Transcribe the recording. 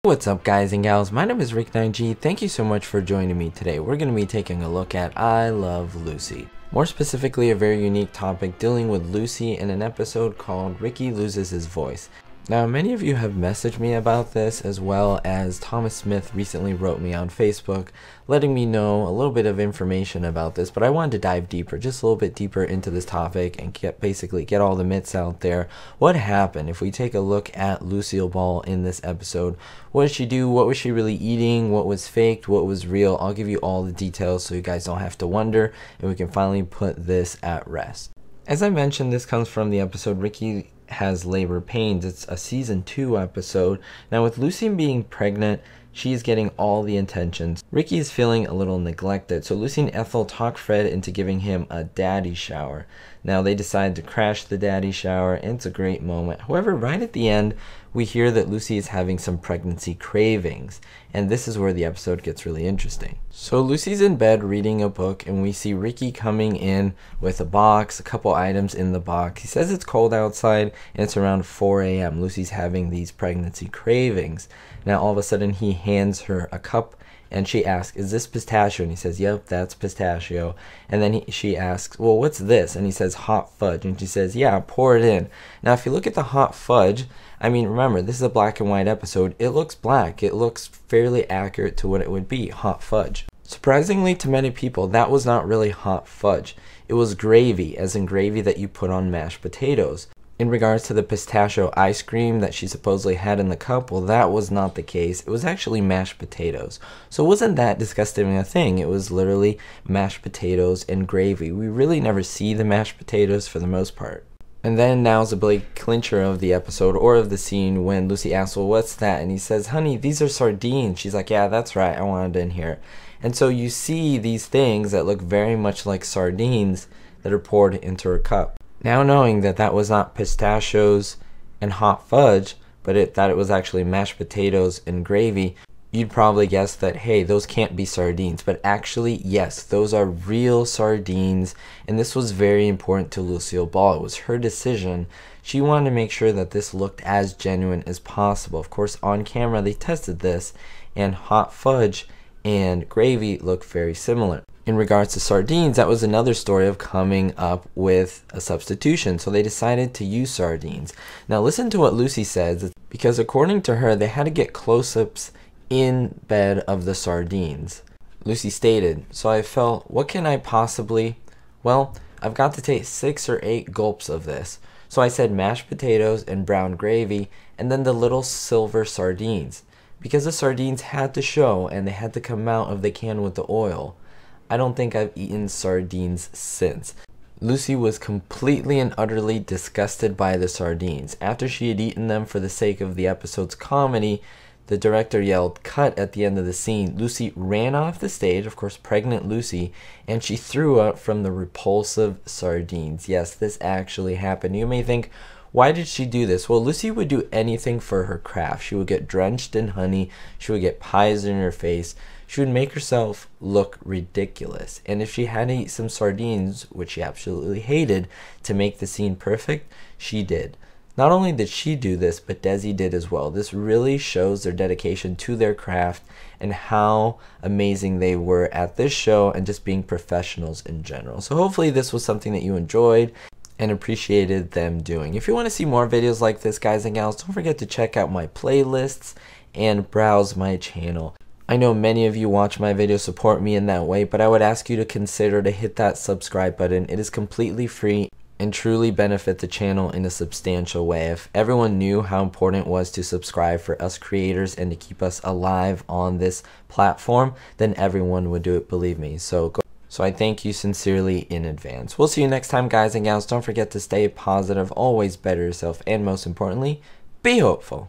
What's up guys and gals, my name is Rick9G. Thank you so much for joining me today. We're going to be taking a look at I Love Lucy. More specifically, a very unique topic dealing with Lucy in an episode called Ricky Loses His Voice. Now, many of you have messaged me about this, as well as Thomas Smith recently wrote me on Facebook letting me know a little bit of information about this, but I wanted to dive deeper, just a little bit deeper into this topic and get all the myths out there. What happened? If we take a look at Lucille Ball in this episode, what did she do? What was she really eating? What was faked? What was real? I'll give you all the details so you guys don't have to wonder, and we can finally put this at rest. As I mentioned, this comes from the episode Ricky Has Labor Pains. It's a season 2 episode. Now, with Lucy being pregnant, she's getting all the attentions. Ricky is feeling a little neglected, so Lucy and Ethel talk Fred into giving him a daddy shower. Now they decide to crash the daddy shower, and it's a great moment. However, right at the end, we hear that Lucy is having some pregnancy cravings, and this is where the episode gets really interesting. So Lucy's in bed reading a book, and we see Ricky coming in with a box, a couple items in the box. He says it's cold outside, and it's around 4 a.m. Lucy's having these pregnancy cravings. Now all of a sudden he hands her a cup, and she asks, "Is this pistachio?" And he says, "Yep, that's pistachio." And then she asks, "Well, what's this?" And he says, "Hot fudge." And she says, "Yeah, pour it in." Now, if you look at the hot fudge, I mean, remember, this is a black and white episode. It looks black. It looks fairly accurate to what it would be, hot fudge. Surprisingly to many people, that was not really hot fudge. It was gravy, as in gravy that you put on mashed potatoes. In regards to the pistachio ice cream that she supposedly had in the cup, well, that was not the case. It was actually mashed potatoes. So it wasn't that disgusting a thing. It was literally mashed potatoes and gravy. We really never see the mashed potatoes for the most part. And then now's the big clincher of the episode, or of the scene, when Lucy asks, "Well, what's that?" And he says, "Honey, these are sardines." She's like, "Yeah, that's right. I wanted it in here." And so you see these things that look very much like sardines that are poured into her cup. Now, knowing that that was not pistachios and hot fudge, but that it was actually mashed potatoes and gravy, you'd probably guess that, hey, those can't be sardines. But actually, yes, those are real sardines, and this was very important to Lucille Ball. It was her decision. She wanted to make sure that this looked as genuine as possible. Of course, on camera, they tested this, and hot fudge and gravy look very similar. In regards to sardines, that was another story of coming up with a substitution, so they decided to use sardines. Now listen to what Lucy says, because according to her, they had to get close-ups in bed of the sardines. Lucy stated, "So I felt, what can I possibly, well, I've got to take 6 or 8 gulps of this. So I said mashed potatoes and brown gravy, and then the little silver sardines. Because the sardines had to show, and they had to come out of the can with the oil. I don't think I've eaten sardines since." Lucy was completely and utterly disgusted by the sardines. After she had eaten them for the sake of the episode's comedy, the director yelled "cut" at the end of the scene. Lucy ran off the stage, of course pregnant Lucy, and she threw up from the repulsive sardines. Yes, this actually happened. You may think, why did she do this? Well, Lucy would do anything for her craft. She would get drenched in honey. She would get pies in her face. She would make herself look ridiculous. And if she had to eat some sardines, which she absolutely hated, to make the scene perfect, she did. Not only did she do this, but Desi did as well. This really shows their dedication to their craft and how amazing they were at this show and just being professionals in general. So hopefully this was something that you enjoyed and appreciated them doing. If you want to see more videos like this, guys and gals, don't forget to check out my playlists and browse my channel. I know many of you watch my videos, support me in that way, but I would ask you to consider to hit that subscribe button. It is completely free and truly benefit the channel in a substantial way. If everyone knew how important it was to subscribe for us creators and to keep us alive on this platform, then everyone would do it, believe me. So I thank you sincerely in advance. We'll see you next time, guys and gals. Don't forget to stay positive, always better yourself, and most importantly, be hopeful.